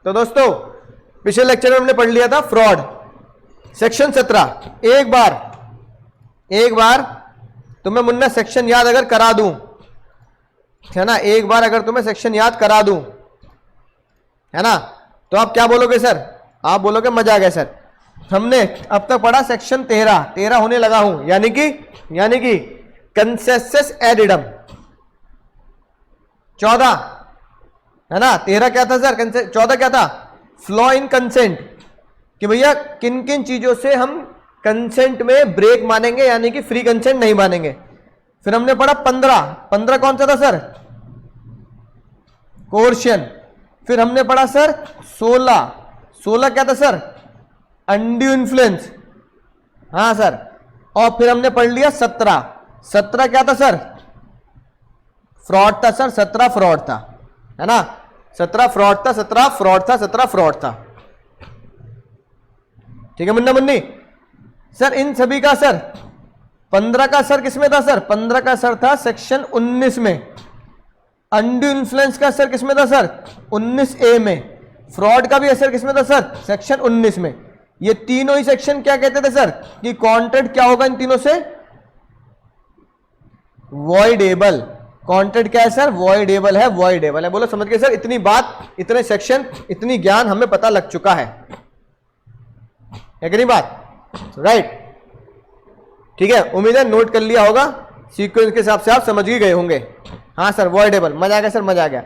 तो दोस्तों पिछले लेक्चर में हमने पढ़ लिया था फ्रॉड, सेक्शन 17। एक बार तुम्हें मुन्ना सेक्शन याद अगर करा दूं, है ना, एक बार अगर तुम्हें सेक्शन याद करा दूं, है ना, तो आप क्या बोलोगे सर? आप बोलोगे मजा आ गया सर। हमने अब तक पढ़ा सेक्शन 13 होने लगा हूं, यानी कि कंसेसस एडिडम 14, है ना। 13 क्या था सर? 14 क्या था? फ्लॉ इन कंसेंट, कि भैया किन किन चीजों से हम कंसेंट में ब्रेक मानेंगे, यानी कि फ्री कंसेंट नहीं मानेंगे। फिर हमने पढ़ा 15 कौन सा था सर? कोर्शन। फिर हमने पढ़ा सर 16 क्या था सर? अनड्यू इन्फ्लुएंस, हाँ सर। और फिर हमने पढ़ लिया 17 क्या था सर? फ्रॉड था सर, 17 फ्रॉड था, है ना। 17 फ्रॉड था। ठीक है मुन्ना मुन्नी सर। इन सभी का सर 15 का असर किसमें था सर? 15 का असर था सेक्शन 19 में। अनड्यू इन्फ्लुएंस का असर किसमें था सर? 19A में। फ्रॉड का भी असर किसमें था सर? सेक्शन 19 में। ये तीनों ही सेक्शन क्या कहते थे सर? कि कॉन्ट्रैक्ट क्या होगा इन तीनों से? वॉइडेबल। कॉन्ट्रैक्ट क्या है सर? वॉइडेबल है। बोलो समझ गए सर? इतनी बात, इतने सेक्शन, इतनी ज्ञान हमें पता लग चुका है कि नहीं बात? राइट, ठीक है। उम्मीद है नोट कर लिया होगा, सीक्वेंस के हिसाब से आप समझ ही गए होंगे। हाँ सर, वॉइडेबल, मजा आ गया सर, मजा आ गया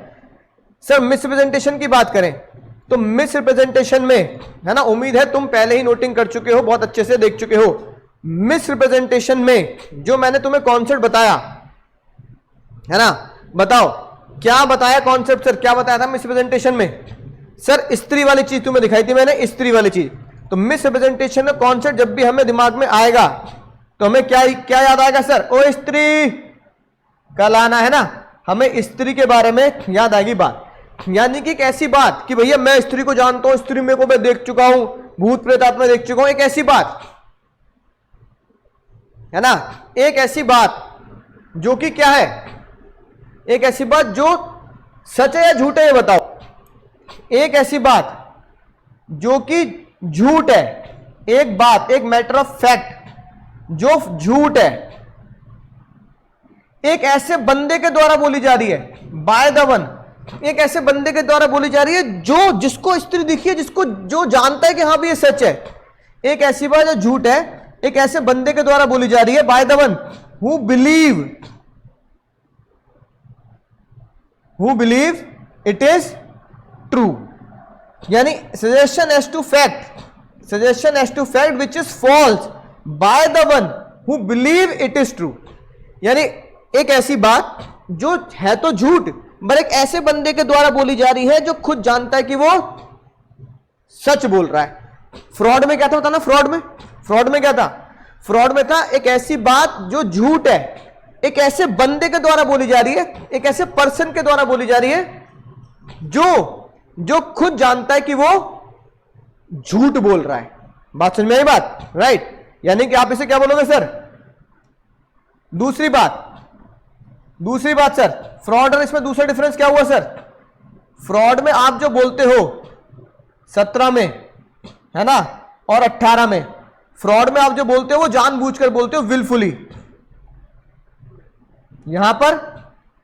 सर। मिसरिप्रेजेंटेशन की बात करें तो मिसरिप्रेजेंटेशन में, है ना, उम्मीद है तुम पहले ही नोटिंग कर चुके हो, बहुत अच्छे से देख चुके हो। मिसरिप्रेजेंटेशन में जो मैंने तुम्हें कॉन्सेप्ट बताया, है ना, बताओ क्या बताया कॉन्सेप्ट सर? क्या बताया था मिसरिप्रेजेंटेशन में सर? स्त्री वाली चीज तुम्हें दिखाई थी मैंने, स्त्री वाली चीज। तो मिसरिप्रेजेंटेशन में कॉन्सेप्ट जब भी हमें दिमाग में आएगा तो हमें क्या याद आएगा सर? ओ स्त्री, कल आना है ना, हमें स्त्री के बारे में याद आएगी बात। यानी कि एक ऐसी बात कि भैया मैं स्त्री को जानता हूं, स्त्री मेरे को मैं देख चुका हूं, भूत प्रेत आत्मा देख चुका हूं, एक ऐसी बात, है ना, एक ऐसी बात जो कि क्या है? एक ऐसी बात जो सच है या झूठ है, ये बताओ। एक ऐसी बात जो कि झूठ है, एक बात, एक मैटर ऑफ फैक्ट जो झूठ है, एक ऐसे बंदे के द्वारा बोली जा रही है, बाय द वन, एक ऐसे बंदे के द्वारा बोली जा रही है जो जिसको स्त्री दिखी है, जिसको जो जानता है कि हाँ भी ये सच है। एक ऐसी बात जो झूठ है, एक ऐसे बंदे के द्वारा बोली जा रही है, by the one who believe it is true. यानी suggestion as to fact which is false by the one who believe it is true. यानी एक ऐसी बात जो है तो झूठ, पर एक ऐसे बंदे के द्वारा बोली जा रही है जो खुद जानता है कि वो सच बोल रहा है। फ्रॉड में क्या था बताना? फ्रॉड में क्या था? फ्रॉड में था एक ऐसी बात जो झूठ है, एक ऐसे बंदे के द्वारा बोली जा रही है, एक ऐसे पर्सन के द्वारा बोली जा रही है जो खुद जानता है कि वो झूठ बोल रहा है। बात समझ में आई बात? राइट। यानी कि आप इसे क्या बोलोगे सर? दूसरी बात सर, फ्रॉड और इसमें दूसरा डिफरेंस क्या हुआ सर? फ्रॉड में आप जो बोलते हो 17 में, है ना, और 18 में, फ्रॉड में आप जो बोलते हो वो जानबूझकर बोलते हो, विलफुली। यहां पर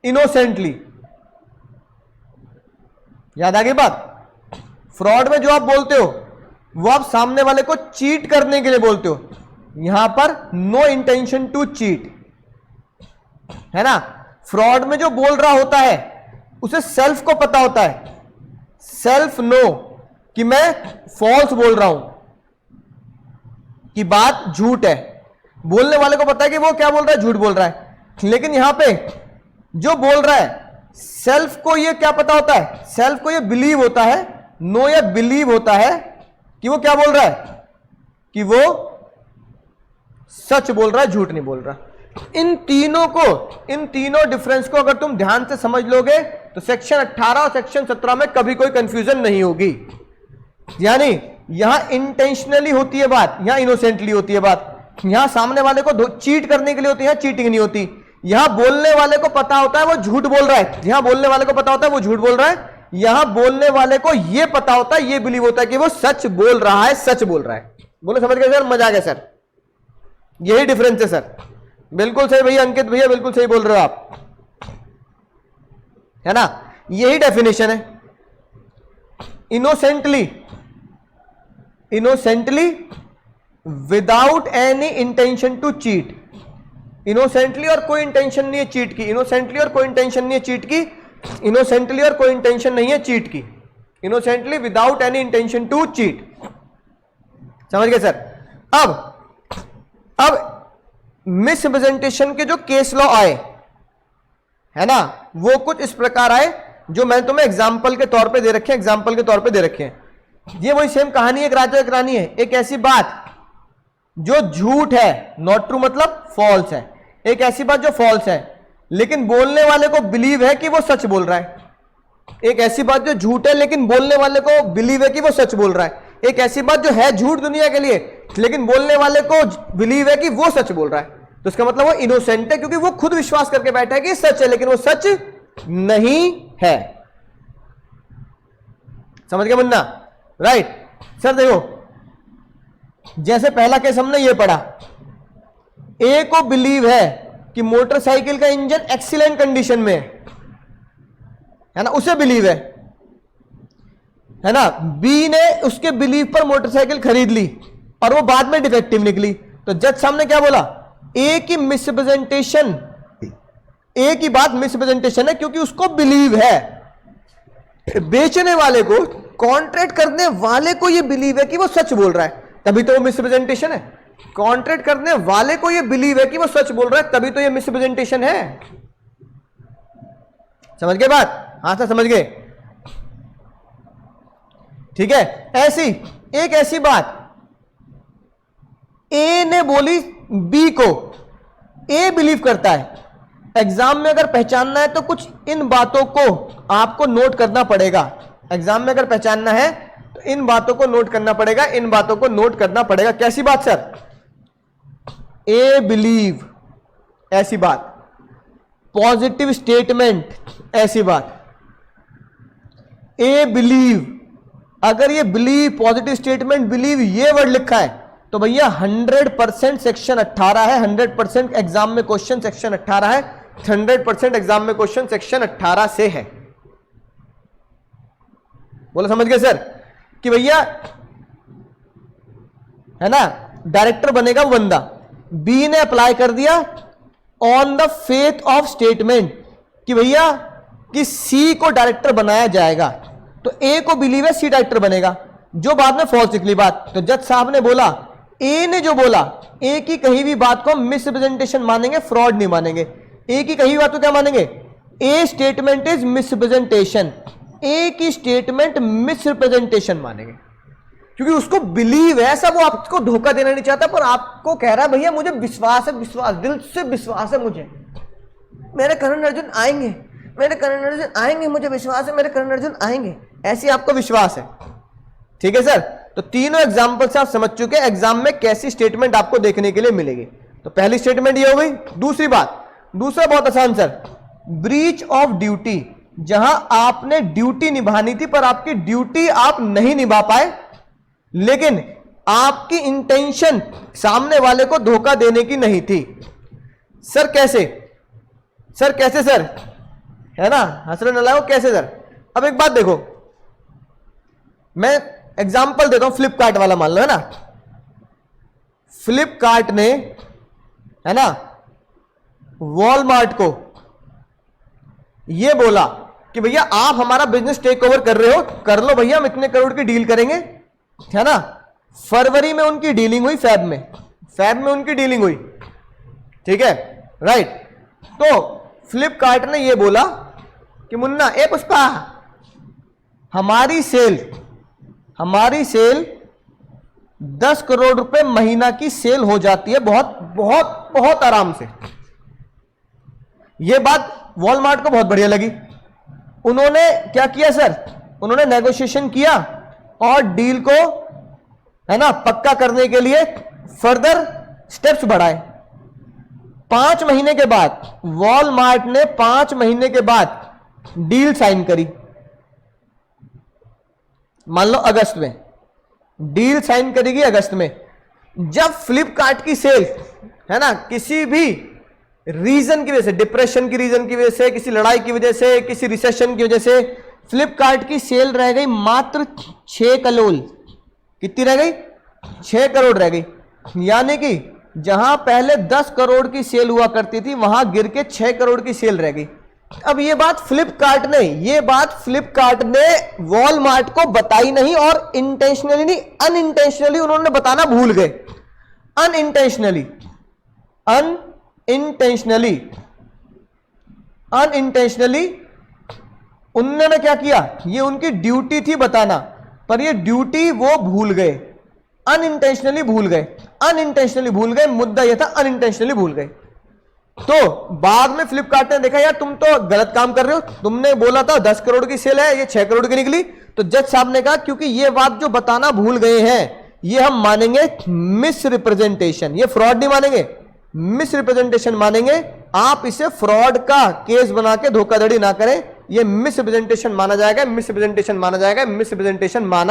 इनोसेंटली। याद आ गई बात? फ्रॉड में जो आप बोलते हो वो आप सामने वाले को चीट करने के लिए बोलते हो, यहां पर नो इंटेंशन टू चीट, है ना। फ्रॉड में जो बोल रहा होता है उसे सेल्फ को पता होता है, सेल्फ नो कि मैं फॉल्स बोल रहा हूं, कि बात झूठ है। बोलने वाले को पता है कि वो क्या बोल रहा है, झूठ बोल रहा है। लेकिन यहां पे जो बोल रहा है, सेल्फ को ये क्या पता होता है? सेल्फ को ये बिलीव होता है, नो या बिलीव होता है कि वो क्या बोल रहा है, कि वो सच बोल रहा है, झूठ नहीं बोल रहा। इन तीनों डिफरेंस को अगर तुम ध्यान से समझ लोगे तो सेक्शन 18 और सेक्शन 17 में कभी कोई कंफ्यूजन नहीं होगी। यानी यहां इंटेंशनली होती है बात, यहां इनोसेंटली होती है बात। यहां सामने वाले को चीट करने के लिए होती है, चीटिंग नहीं होती। यहां बोलने वाले को पता होता है वो झूठ बोल रहा है, यहां बोलने वाले को पता होता है वो झूठ बोल रहा है, यहां बोलने वाले को यह पता होता है, यह बिलीव होता है कि वो सच बोल रहा है, सच बोल रहा है। बोलो समझ गए सर, मजा आ गया सर, यही डिफरेंस है सर। बिल्कुल सही भैया, अंकित भैया बिल्कुल सही बोल रहे हो आप, है ना, यही डेफिनेशन है। Innocently without any intention to cheat. Innocently और कोई इंटेंशन नहीं है चीट की, इनोसेंटली और कोई इंटेंशन नहीं है चीट की, इनोसेंटली और कोई इंटेंशन नहीं है चीट की, innocently without any intention to cheat. समझ गए सर। अब मिसरिप्रेजेंटेशन के जो केस लॉ आए, है ना, वो कुछ इस प्रकार आए जो मैंने तुम्हें एग्जाम्पल के तौर पे दे रखे हैं, एग्जाम्पल के तौर पे दे रखे हैं। ये वही सेम कहानी है, एक राजा एक रानी है। एक ऐसी बात जो झूठ है, नॉट ट्रू मतलब फॉल्स है, एक ऐसी बात जो फॉल्स है लेकिन बोलने वाले को बिलीव है कि वो सच बोल रहा है। एक ऐसी बात जो झूठ है लेकिन बोलने वाले को बिलीव है कि वो सच बोल रहा है। एक ऐसी बात जो है झूठ दुनिया के लिए लेकिन बोलने वाले को बिलीव है कि वो सच बोल रहा है। तो इसका मतलब वो इनोसेंट है, क्योंकि वो खुद विश्वास करके बैठा है कि सच है लेकिन वो सच नहीं है। समझ गए मुन्ना? Right sir. देखो जैसे पहला केस हमने ये पढ़ा, ए को बिलीव है कि मोटरसाइकिल का इंजन एक्सीलेंट कंडीशन में है ना, उसे बिलीव है ना। बी ने उसके बिलीव पर मोटरसाइकिल खरीद ली और वो बाद में डिफेक्टिव निकली। तो जज साहब ने क्या बोला, ए की मिसरिप्रेजेंटेशन, ए की बात मिसरिप्रेजेंटेशन है क्योंकि उसको बिलीव है। बेचने वाले को, कॉन्ट्रैक्ट करने वाले को ये बिलीव है कि वो सच बोल रहा है, तभी तो वो मिसरिप्रेजेंटेशन है। कॉन्ट्रैक्ट करने वाले को ये बिलीव है कि वो सच बोल रहा है, तभी तो ये मिसरिप्रेजेंटेशन है। समझ गए बात? हां सर समझ गए। ठीक है। ऐसी एक ऐसी बात ए ने बोली बी को, ए बिलीव करता है। एग्जाम में अगर पहचानना है तो कुछ इन बातों को आपको नोट करना पड़ेगा। एग्जाम में अगर पहचानना है तो इन बातों को नोट करना पड़ेगा, इन बातों को नोट करना पड़ेगा। कैसी बात सर? ए बिलीव, ऐसी बात। पॉजिटिव स्टेटमेंट, ऐसी बात। ए बिलीव, अगर ये बिलीव, पॉजिटिव स्टेटमेंट, बिलीव ये वर्ड लिखा है तो भैया 100% सेक्शन 18 है। 100% एग्जाम में क्वेश्चन सेक्शन 18 है। 100% एग्जाम में क्वेश्चन सेक्शन 18 से है। बोलो समझ गए सर? कि भैया है ना, डायरेक्टर बनेगा वो बंदा, बी ने अप्लाई कर दिया on the faith of statement कि भैया कि सी को डायरेक्टर बनाया जाएगा, तो ए को बिलीव है सी डायरेक्टर बनेगा, जो बाद में फॉल्स निकली बात। तो जज साहब ने बोला, ए ने जो बोला, ए की कही हुई बात को मिसरिप्रेजेंटेशन मानेंगे, फ्रॉड नहीं मानेंगे। ए की कही हुई बात को क्या मानेंगे? ए स्टेटमेंट इज मिसरिप्रेजेंटेशन, ए की स्टेटमेंट मिसरिप्रेजेंटेशन मानेंगे, क्योंकि उसको बिलीव है ऐसा, वो आपको धोखा देना नहीं चाहता, पर आपको कह रहा है भैया मुझे विश्वास है, विश्वास, दिल से विश्वास है मुझे, मेरे करण अर्जुन आएंगे, मेरे करण अर्जुन आएंगे, मुझे विश्वास है मेरे करण अर्जुन आएंगे, ऐसी आपको विश्वास है। ठीक है सर। तो तीनों एग्जाम्पल से आप समझ चुके हैं एग्जाम में कैसी स्टेटमेंट आपको देखने के लिए मिलेगी। तो पहली स्टेटमेंट ये हो गई। दूसरी बात, दूसरा बहुत आसान सर, ब्रीच ऑफ ड्यूटी, जहां आपने ड्यूटी निभानी थी पर आपकी ड्यूटी आप नहीं निभा पाए, लेकिन आपकी इंटेंशन सामने वाले को धोखा देने की नहीं थी। सर कैसे? सर कैसे सर? है ना, हंसने न लाओ, कैसे सर? अब एक बात देखो, मैं एग्जाम्पल देता हूं, फ्लिपकार्ट वाला मान लो, है ना। फ्लिपकार्ट ने, है ना, वॉलमार्ट को यह बोला कि भैया आप हमारा बिजनेस टेक ओवर कर रहे हो, कर लो भैया, हम इतने करोड़ की डील करेंगे, है ना। फरवरी में उनकी डीलिंग हुई, फैब में उनकी डीलिंग हुई, ठीक है, राइट। तो फ्लिपकार्ट ने यह बोला कि मुन्ना, ए पुष्पा, हमारी सेल 10 करोड़ रुपए महीना की सेल हो जाती है, बहुत बहुत बहुत आराम से। यह बात वॉलमार्ट को बहुत बढ़िया लगी। उन्होंने क्या किया सर? उन्होंने नेगोशिएशन किया और डील को, है ना, पक्का करने के लिए फर्दर स्टेप्स बढ़ाए। 5 महीने के बाद वॉलमार्ट ने 5 महीने के बाद डील साइन करी। मान लो अगस्त में डील साइन करेगी अगस्त में, जब फ्लिपकार्ट की सेल है ना किसी भी रीजन की वजह से, डिप्रेशन की रीजन की वजह से, किसी लड़ाई की वजह से, किसी रिसेशन की वजह से फ्लिपकार्ट की सेल रह गई मात्र 6 करोड़। कितनी रह गई? 6 करोड़ रह गई। यानी कि जहां पहले 10 करोड़ की सेल हुआ करती थी वहां गिर के 6 करोड़ की सेल रह गई। अब ये बात फ्लिपकार्ट ने वॉलमार्ट को बताई नहीं, और इंटेंशनली नहीं, अनइंटेंशनली उन्होंने बताना भूल गए। अनइंटेंशनली उन्होंने क्या किया? ये उनकी ड्यूटी थी बताना, पर ये ड्यूटी वो भूल गए, अनइंटेंशनली भूल गए। मुद्दा यह था अनइंटेंशनली भूल गए। तो बाद में फ्लिपकार्ट ने देखा यार तुम तो गलत काम कर रहे हो, तुमने बोला था 10 करोड़ की सेल है, ये 6 करोड़ की निकली। तो जज साहब ने कहा क्योंकि ये बात जो बताना भूल गए हैं ये हम मानेंगे मिस रिप्रेजेंटेशन, ये फ्रॉड नहीं मानेंगे, मिस रिप्रेजेंटेशन मानेंगे। आप इसे फ्रॉड का केस बना के धोखाधड़ी ना करें, ये मिस रिप्रेजेंटेशन माना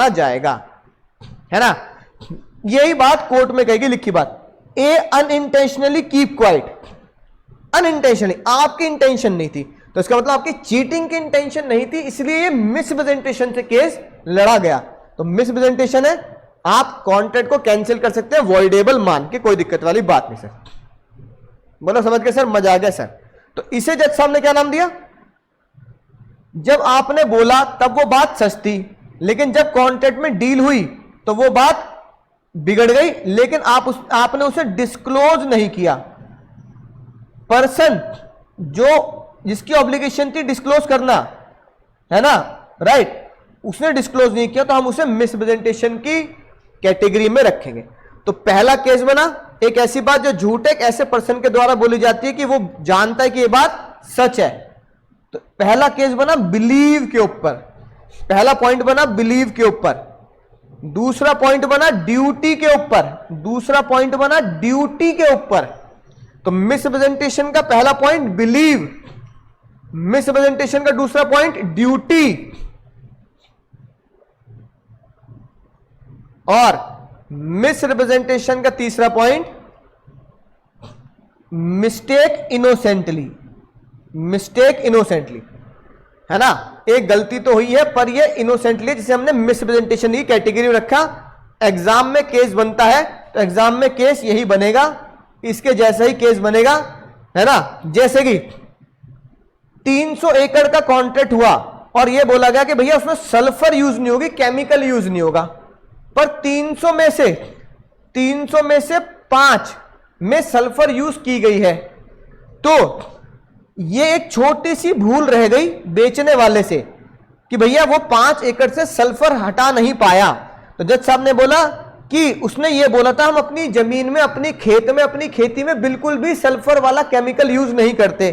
जाएगा, है ना। यही बात कोर्ट में कहेगी, लिखी बात। ए अनइंटेंशनली कीप क्वाइट, अनइंटेंशनली, आपकी इंटेंशन नहीं थी, तो इसका मतलब आपकी चीटिंग की इंटेंशन नहीं थी, इसलिए ये मिसप्रेजेंटेशन से केस लड़ा गया। तो मिसप्रेजेंटेशन है, आप कॉन्ट्रैक्ट को कैंसिल कर सकते हैं वॉइडेबल मान के, कोई दिक्कत वाली बात नहीं सर। बोलो समझ गए सर? मजा आ गया सर। तो इसे जज साहब ने क्या नाम दिया? जब आपने बोला तब वो बात सच थी, लेकिन जब कॉन्ट्रैक्ट में डील हुई तो वो बात बिगड़ गई, लेकिन आपने उसे डिस्क्लोज नहीं किया। पर्सन जिसकी ऑब्लिगेशन थी डिस्क्लोज करना, है ना, राइट, उसने डिस्क्लोज नहीं किया, तो हम उसे मिसप्रेजेंटेशन की कैटेगरी में रखेंगे। तो पहला केस बना एक ऐसी बात जो झूठ एक ऐसे पर्सन के द्वारा बोली जाती है कि वो जानता है कि ये बात सच है। तो पहला केस बना बिलीव के ऊपर, पहला पॉइंट बना बिलीव के ऊपर। दूसरा पॉइंट बना ड्यूटी के ऊपर, तो मिसप्रेजेंटेशन का पहला पॉइंट बिलीव, मिसप्रेजेंटेशन का दूसरा पॉइंट ड्यूटी, और मिसरिप्रेजेंटेशन का तीसरा पॉइंट मिस्टेक इनोसेंटली, है ना। एक गलती तो हुई है पर ये इनोसेंटली, जिसे हमने मिसप्रेजेंटेशन की कैटेगरी में रखा। एग्जाम में केस बनता है तो एग्जाम में केस यही बनेगा, इसके जैसा ही केस बनेगा, है ना। जैसे कि 300 एकड़ का कॉन्ट्रैक्ट हुआ और यह बोला गया कि भैया उसमें सल्फर यूज नहीं होगी, केमिकल यूज नहीं होगा, पर 300 में से 5 में सल्फर यूज की गई है। तो ये एक छोटी सी भूल रह गई बेचने वाले से कि भैया वो 5 एकड़ से सल्फर हटा नहीं पाया। तो जज साहब ने बोला कि उसने ये बोला था हम अपनी जमीन में, अपनी खेत में, अपनी खेती में बिल्कुल भी सल्फर वाला केमिकल यूज नहीं करते,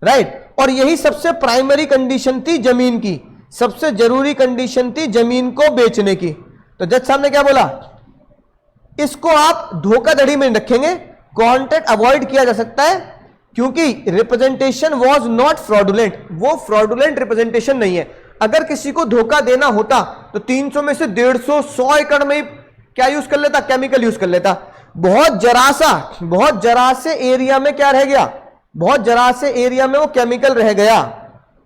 राइट। और यही सबसे प्राइमरी कंडीशन थी जमीन की, सबसे जरूरी कंडीशन थी जमीन को बेचने की। तो जज साहब ने क्या बोला, इसको आप धोखाधड़ी में रखेंगे, कॉन्ट्रैक्ट अवॉइड किया जा सकता है क्योंकि रिप्रेजेंटेशन वाज नॉट फ्रॉडुलेंट, वो फ्रॉडुलेंट रिप्रेजेंटेशन नहीं है। अगर किसी को धोखा देना होता तो 300 में से 150 100 एकड़ में क्या यूज कर लेता, केमिकल यूज कर लेता। बहुत जरा से एरिया में क्या रह गया, बहुत जरा से एरिया में वो केमिकल रह गया।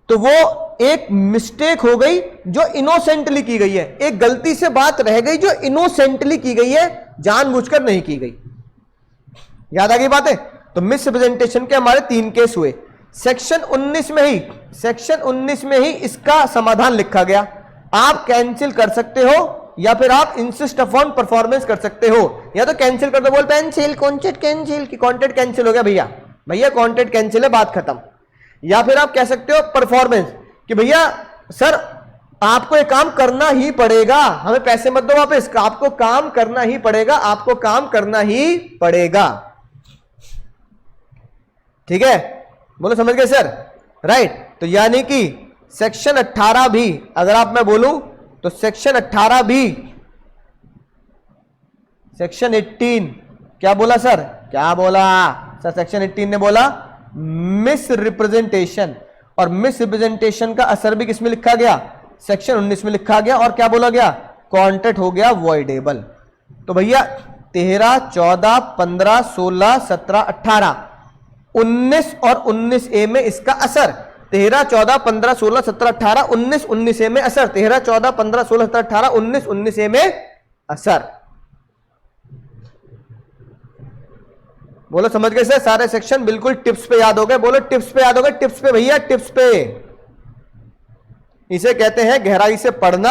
तो वो एक मिस्टेक हो गई जो इनोसेंटली की गई है, एक गलती से बात रह गई जो इनोसेंटली की गई है, जानबूझकर नहीं की गई। याद आ गई बातें? तो मिसरिप्रेजेंटेशन के हमारे 3 केस हुए। सेक्शन 19 में ही इसका समाधान लिखा गया। आप कैंसिल कर सकते हो या फिर आप इंसिस्ट अपॉन परफॉर्मेंस कर सकते हो, या तो कैंसिल कर दो, बोल पेंसिल कॉन्ट्रैक्ट कैंसिल की कॉन्ट्रैक्ट कैंसिल हो गया भैया कॉन्ट्रैक्ट कैंसिल है, बात खत्म। या फिर आप कह सकते हो परफॉर्मेंस कि भैया सर आपको ये काम करना ही पड़ेगा, हमें पैसे मत दो वापस, आपको काम करना ही पड़ेगा, ठीक है। बोलो समझ गए सर, राइट। तो यानी कि सेक्शन 18 भी, अगर आप मैं बोलूं तो सेक्शन 18 भी, सेक्शन 18 क्या बोला सर, क्या बोला सर, सेक्शन 18 ने बोला मिस रिप्रेजेंटेशन, और मिस रिप्रेजेंटेशन का असर भी किसमें लिखा गया, सेक्शन 19 में लिखा गया और क्या बोला गया, कॉन्ट्रैक्ट हो गया वॉइडेबल। तो भैया 13, 14, 15, 16, 17, 18, 19 और 19A में इसका असर। 13, 14, 15, 16, 17, 18, 19, 19A में असर। 13, 14, 15, 16, 17, 18, 19, 19A में असर। बोलो समझ गए सर? सारे सेक्शन बिल्कुल टिप्स पे याद हो गए? बोलो टिप्स पे याद हो गए? टिप्स पे भैया, टिप्स पे। इसे कहते हैं गहराई से पढ़ना,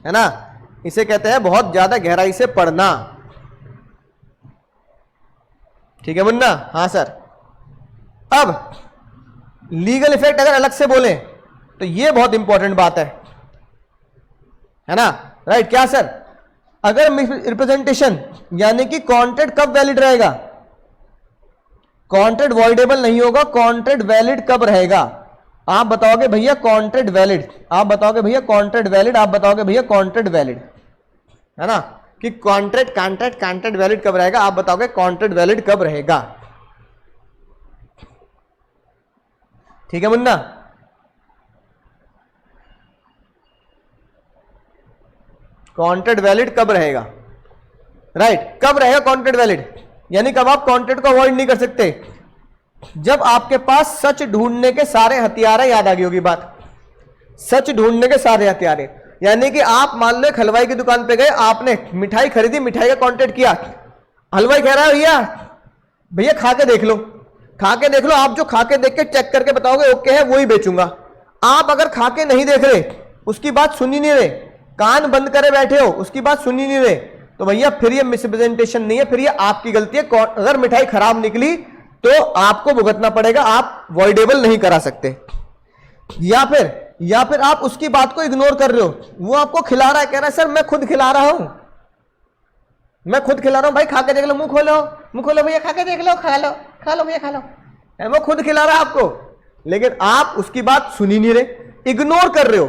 है ना, इसे कहते हैं बहुत ज्यादा गहराई से पढ़ना। ठीक है मुन्ना? हाँ सर। अब लीगल इफेक्ट अगर अलग से बोले तो ये बहुत इंपॉर्टेंट बात है ना, राइट? क्या सर? अगर रिप्रेजेंटेशन यानी कि कॉन्ट्रैक्ट कब वैलिड रहेगा? कॉन्ट्रैक्ट वॉइडेबल नहीं होगा, कॉन्ट्रैक्ट वैलिड कब रहेगा? आप बताओगे भैया कॉन्ट्रैक्ट वैलिड, आप बताओगे भैया कॉन्ट्रैक्ट वैलिड, आप बताओगे भैया कॉन्ट्रैक्ट वैलिड, है ना, कि कॉन्ट्रैक्ट वैलिड कब रहेगा? आप बताओगे कॉन्ट्रैक्ट वैलिड कब रहेगा? ठीक है मुन्ना? कॉन्ट्रैक्ट वैलिड कब रहेगा? राइट, कब रहेगा कॉन्ट्रैक्ट वैलिड? यानी कब आप कॉन्ट्रैक्ट को अवॉइड नहीं कर सकते? जब आपके पास सच ढूंढने के सारे हथियार है। याद आ गई होगी बात, सच ढूंढने के सारे हथियार है। यानी कि आप मान लो एक हलवाई की दुकान पे गए, आपने मिठाई खरीदी, मिठाई का कॉन्ट्रैक्ट किया, हलवाई कह रहा है भैया भैया खा के देख लो, खा के देख लो। आप जो खा के देख के चेक करके बताओगे ओके है, वही बेचूंगा। आप अगर खा के नहीं देख रहे, उसकी बात सुन ही नहीं रहे, कान बंद करे बैठे हो, उसकी बात सुन ही नहीं रहे, तो भैया फिर ये मिसप्रेजेंटेशन नहीं है, फिर ये आपकी गलती है। अगर मिठाई खराब निकली तो आपको भुगतना पड़ेगा, आप वॉइडेबल नहीं करा सकते। या फिर आप उसकी बात को इग्नोर कर रहे हो, वो आपको खिला रहा है, कह रहा है सर मैं खुद खिला रहा हूं, मैं खुद खिला रहा हूं, भाई खा के देख लो, मुंह खोलो भैया, खा के देख लो, खा लो भैया, खा लो। वो खुद खिला रहा है आपको, लेकिन आप उसकी बात सुन ही नहीं रहे, इग्नोर कर रहे हो।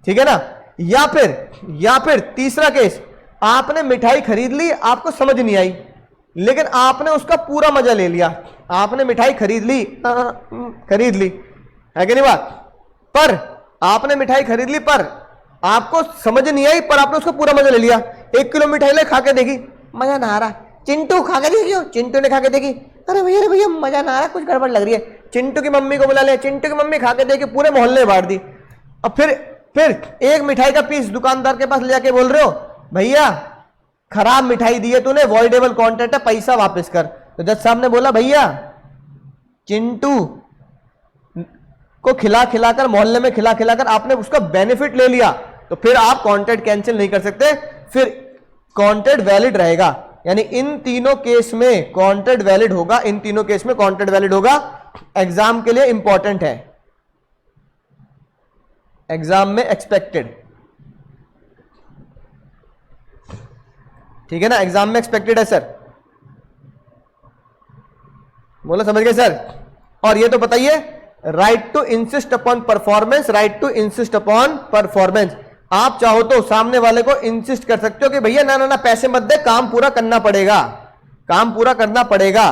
ठीक है ना? या फिर तीसरा केस, आपने मिठाई खरीद ली, आपको समझ नहीं आई, लेकिन आपने उसका पूरा मजा ले लिया। आपने मिठाई खरीद ली है कि नहीं बात? पर आपने मिठाई खरीद ली, पर आपको समझ नहीं आई, पर आपने उसका पूरा मजा ले लिया। 1 किलो मिठाई ले, खा के देखी, मजा ना आ रहा। चिंटू खा के देखियो, चिंटू ने खा के देखी, अरे भैया मजा ना आ रहा, कुछ गड़बड़ लग रही है। चिंटू की मम्मी को बुला ले, चिंटू की मम्मी खा के देखी, पूरे मोहल्ले बांट दी। अब फिर एक मिठाई का पीस दुकानदार के पास ले जाके बोल रहे हो भैया खराब मिठाई दी है तूने, वॉइडेबल कॉन्ट्रैक्ट है, पैसा वापस कर। तो जज साहब ने बोला भैया चिंटू को खिलाकर, मोहल्ले में खिलाकर आपने उसका बेनिफिट ले लिया, तो फिर आप कॉन्ट्रैक्ट कैंसिल नहीं कर सकते, फिर कॉन्ट्रैक्ट वैलिड रहेगा। यानी इन तीनों केस में कॉन्ट्रैक्ट वैलिड होगा, इन तीनों केस में कॉन्ट्रैक्ट वैलिड होगा। एग्जाम के लिए इंपॉर्टेंट है, एग्जाम में एक्सपेक्टेड। ठीक है ना? एग्जाम में एक्सपेक्टेड है सर, बोलो समझ गए सर? और ये तो बताइए, right to insist upon performance, right to insist upon performance. आप चाहो तो सामने वाले को इंसिस्ट कर सकते हो कि भैया ना पैसे मत दे, काम पूरा करना पड़ेगा, काम पूरा करना पड़ेगा।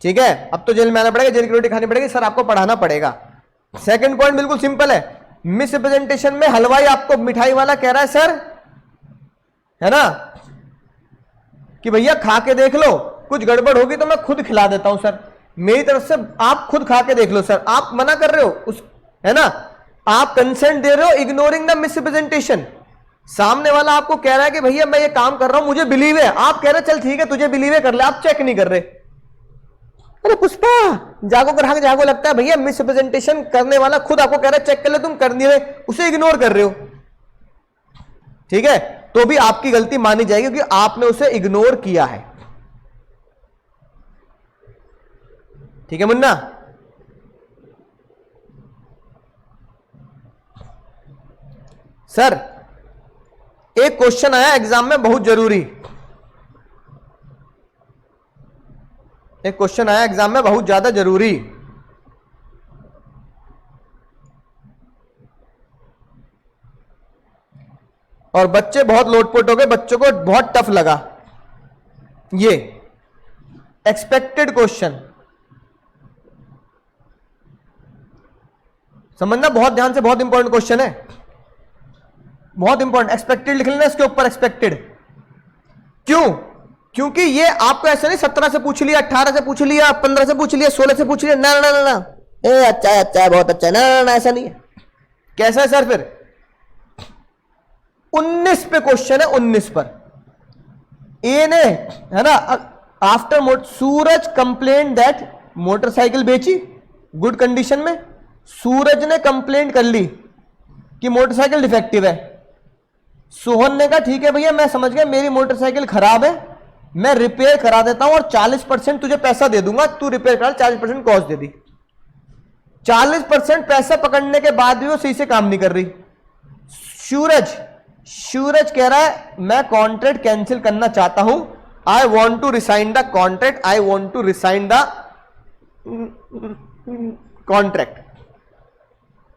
ठीक है, अब तो जेल में आना पड़ेगा, जेल की रोटी खानी पड़ेगी, सर आपको पढ़ाना पड़ेगा। सेकंड पॉइंट बिल्कुल सिंपल है, मिसरिप्रेजेंटेशन में हलवाई आपको मिठाई वाला कह रहा है सर, है ना, कि भैया खा के देख लो, कुछ गड़बड़ होगी तो मैं खुद खिला देता हूं सर, मेरी तरफ से आप खुद खा के देख लो सर। आप मना कर रहे हो है ना, आप कंसेंट दे रहे हो, इग्नोरिंग द मिसरिप्रेजेंटेशन। सामने वाला आपको कह रहा है कि भैया मैं ये काम कर रहा हूं, मुझे बिलीव है, आप कह रहे चल ठीक है तुझे बिलीव है, कर ले, आप चेक नहीं कर रहे। अरे पुष्पा जागो ग्राहक जागो, लगता है भैया मिसरिप्रेजेंटेशन करने वाला खुद आपको कह रहा है चेक कर ले, तुम कर नहीं रहे, उसे इग्नोर कर रहे हो। ठीक है, तो भी आपकी गलती मानी जाएगी क्योंकि आपने उसे इग्नोर किया है। ठीक है मुन्ना? सर एक क्वेश्चन आया एग्जाम में बहुत जरूरी, एक क्वेश्चन आया एग्जाम में बहुत ज्यादा जरूरी। और बच्चे बहुत लोटपोट हो गए, बच्चों को बहुत टफ लगा ये एक्सपेक्टेड क्वेश्चन। समझना बहुत ध्यान से, बहुत इंपॉर्टेंट क्वेश्चन है, बहुत इंपॉर्टेंट। एक्सपेक्टेड लिख लेना इसके ऊपर, एक्सपेक्टेड। क्यों? क्योंकि ये आपको ऐसा नहीं 17 से पूछ लिया, 18 से पूछ लिया, 15 से पूछ लिया, 16 से पूछ लिया, ना ना ना ना, ए अच्छा है, अच्छा है, बहुत अच्छा है, ना ना ना, ऐसा नहीं है। कैसा है सर? फिर 19 पे क्वेश्चन है, 19 पर। ए ने, है ना, after Suraj complain that, motorcycle बेची गुड कंडीशन में, सूरज ने कंप्लेंट कर ली कि मोटरसाइकिल डिफेक्टिव है। सोहन ने कहा ठीक है भैया मैं समझ गया, मेरी मोटरसाइकिल खराब है, मैं रिपेयर करा देता हूं और 40% तुझे पैसा दे दूंगा, तू रिपेयर करा, 40% कॉस्ट दे दी। 40% पैसा पकड़ने के बाद भी वो सही से काम नहीं कर रही। सूरज कह रहा है मैं कॉन्ट्रैक्ट कैंसिल करना चाहता हूं, I want to resign the contract, I want to resign the contract.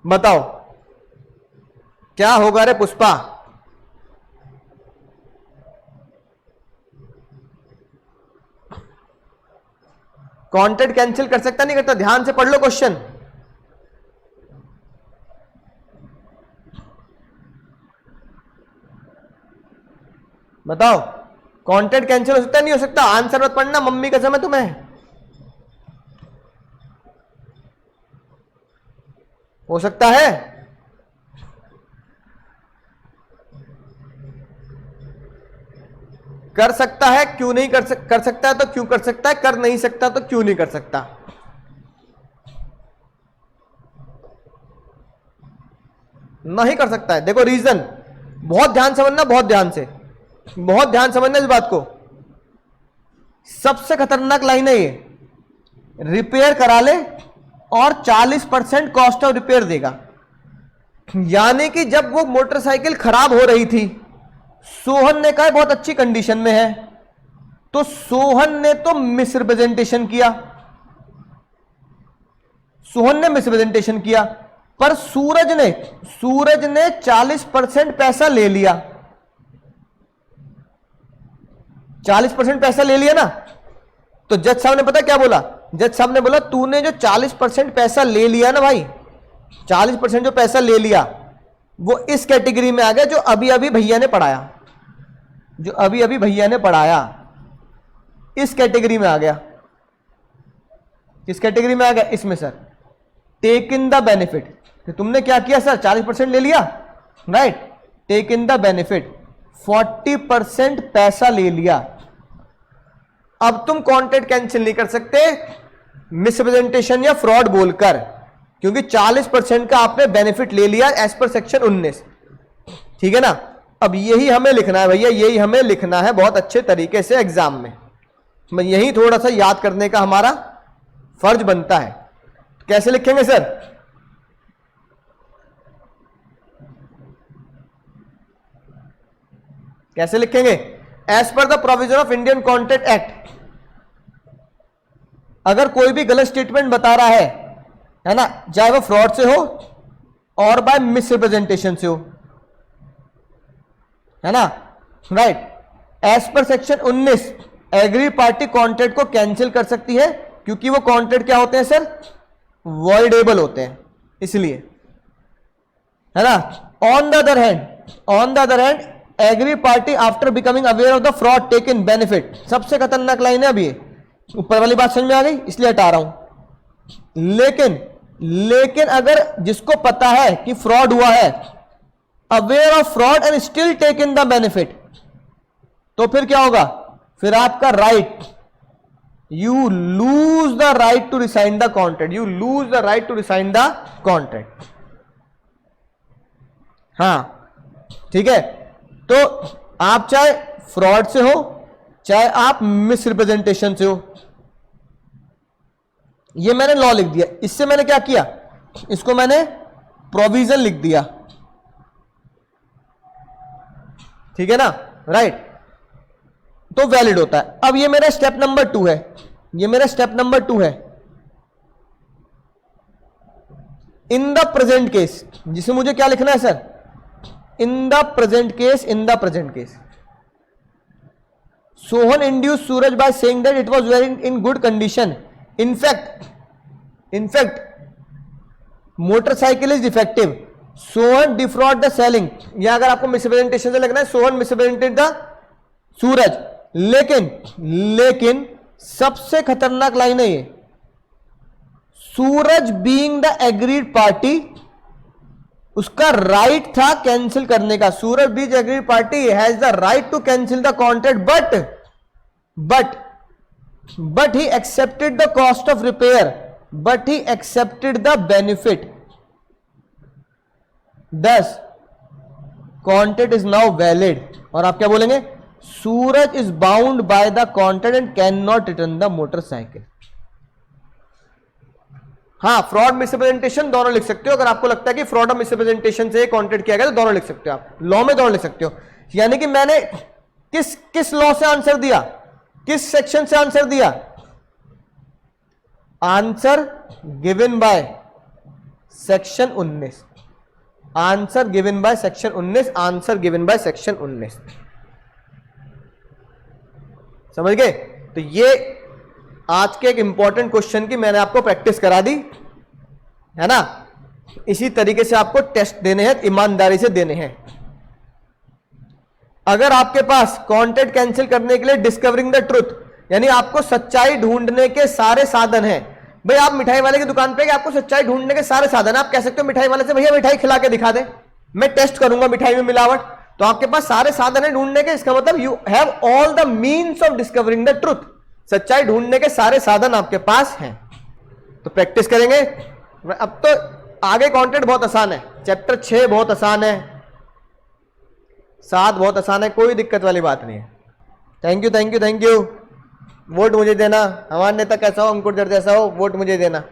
बताओ क्या होगा रे पुष्पा? कॉन्ट्रैक्ट कैंसिल कर सकता नहीं करता? ध्यान से पढ़ लो क्वेश्चन। बताओ कॉन्ट्रैक्ट कैंसिल हो सकता नहीं हो सकता? आंसर मत पढ़ना, मम्मी कसम है तुम्हें। हो सकता है? कर सकता है, क्यों नहीं कर सकता है तो क्यों कर सकता है, कर नहीं सकता तो क्यों नहीं कर सकता? नहीं कर सकता है। देखो रीजन, बहुत ध्यान समझना, बहुत ध्यान से, बहुत ध्यान समझना इस बात को। सबसे खतरनाक लाइन है ये, रिपेयर करा ले और 40% कॉस्ट ऑफ रिपेयर देगा। यानी कि जब वो मोटरसाइकिल खराब हो रही थी, सोहन ने कहा बहुत अच्छी कंडीशन में है, तो सोहन ने तो मिसरिप्रेजेंटेशन किया, सोहन ने मिसरिप्रेजेंटेशन किया, पर सूरज ने 40% पैसा ले लिया। 40% पैसा ले लिया ना, तो जज साहब ने पता क्या बोला? जज साहब ने बोला तूने जो 40% पैसा ले लिया ना भाई, 40% जो पैसा ले लिया वो इस कैटेगरी में आ गया जो अभी अभी भैया ने पढ़ाया, जो अभी अभी भैया ने पढ़ाया, इस कैटेगरी में आ गया। किस कैटेगरी में आ गया? इसमें sir, take in the benefit. तो तुमने क्या किया सर? 40% ले लिया, right, take in the benefit, 40% पैसा ले लिया। अब तुम कॉन्ट्रैक्ट कैंसिल नहीं कर सकते मिसरिप्रेजेंटेशन या फ्रॉड बोलकर, क्योंकि 40% का आपने बेनिफिट ले लिया एज पर सेक्शन 19। ठीक है ना? अब यही हमें लिखना है भैया, यही हमें लिखना है बहुत अच्छे तरीके से एग्जाम में। यही थोड़ा सा याद करने का हमारा फर्ज बनता है। कैसे लिखेंगे सर? कैसे लिखेंगे? As per the provision of Indian Contract Act. अगर कोई भी गलत स्टेटमेंट बता रहा है ना, चाहे वो फ्रॉड से हो और बाय मिसरिप्रेजेंटेशन से हो, है ना, right, as per section 19 aggrieved party contract को कैंसिल कर सकती है, क्योंकि वो कॉन्ट्रैक्ट क्या होते हैं सर? वॉइडेबल होते हैं, इसलिए, है ना। On the other hand aggrieved party after becoming aware of the fraud take in benefit. सबसे खतरनाक लाइन है। अभी ऊपर वाली बात समझ में आ गई, इसलिए हटा रहा हूं। लेकिन अगर जिसको पता है कि फ्रॉड हुआ है, aware of fraud and still take in the benefit, तो फिर क्या होगा? फिर आपका right, you lose the right to resign the contract, you lose the right to resign the contract. हाँ, ठीक है। तो आप चाहे फ्रॉड से हो, चाहे आप मिसरिप्रेजेंटेशन से हो, ये मैंने लॉ लिख दिया। इससे मैंने क्या किया? इसको मैंने प्रोविजन लिख दिया। ठीक है ना, राइट, तो वैलिड होता है। अब ये मेरा स्टेप नंबर 2 है, ये मेरा स्टेप नंबर 2 है। इन द प्रेजेंट केस, जिसे मुझे क्या लिखना है sir? In the present case, in the present case, Sohan induce Suraj by saying that it was very in good condition. In fact motorcycle is defective, Sohan defrauded the selling, या अगर आपको मिसप्रेजेंटेशन से लगना है सोहन मिसप्रेजेंटेड द सूरज, लेकिन सबसे खतरनाक लाइन है ये, Suraj being the aggrieved party, उसका राइट था कैंसिल करने का, Suraj being aggrieved party has the right to cancel the contract, but he accepted the cost of repair, but he accepted the benefit, this contract is now valid. और आप क्या बोलेंगे, Suraj is bound by the contract and can not return the motorcycle. हाँ, fraud misrepresentation दोनों लिख सकते हो, अगर आपको लगता है कि फ्रॉड और मिसप्रेजेंटेशन से कॉन्ट्रैक्ट किया गया तो दोनों लिख सकते हो, आप लॉ में दोनों लिख सकते हो। यानी कि मैंने किस लॉ से आंसर दिया, किस सेक्शन से आंसर दिया, answer given by section 19, answer given by section 19, answer given by section 19, समझ गए। तो ये आज के एक इंपॉर्टेंट क्वेश्चन की मैंने आपको प्रैक्टिस करा दी है ना। इसी तरीके से आपको टेस्ट देने हैं, ईमानदारी से देने हैं। अगर आपके पास कॉन्ट्रैक्ट कैंसिल करने के लिए डिस्कवरिंग द ट्रुथ, यानी आपको सच्चाई ढूंढने के सारे साधन हैं। भाई आप मिठाई वाले की दुकान पे, आपको सच्चाई ढूंढने के सारे साधन, आप कह सकते हो मिठाई वाले से भैया मिठाई खिला के दिखा दे, मैं टेस्ट करूंगा मिठाई में मिलावट, तो आपके पास सारे साधन है ढूंढने के, इसका मतलब you have all the means of discovering the truth, सच्चाई ढूंढने के सारे साधन आपके पास हैं। तो प्रैक्टिस करेंगे। अब तो आगे कॉन्ट्रैक्ट बहुत आसान है, चैप्टर 6 बहुत आसान है, 7 बहुत आसान है, कोई दिक्कत वाली बात नहीं है। Thank you thank you thank you. Vote मुझे देना, हमारा नेता कैसा हो, अंकुर जैसा हो, वोट मुझे देना।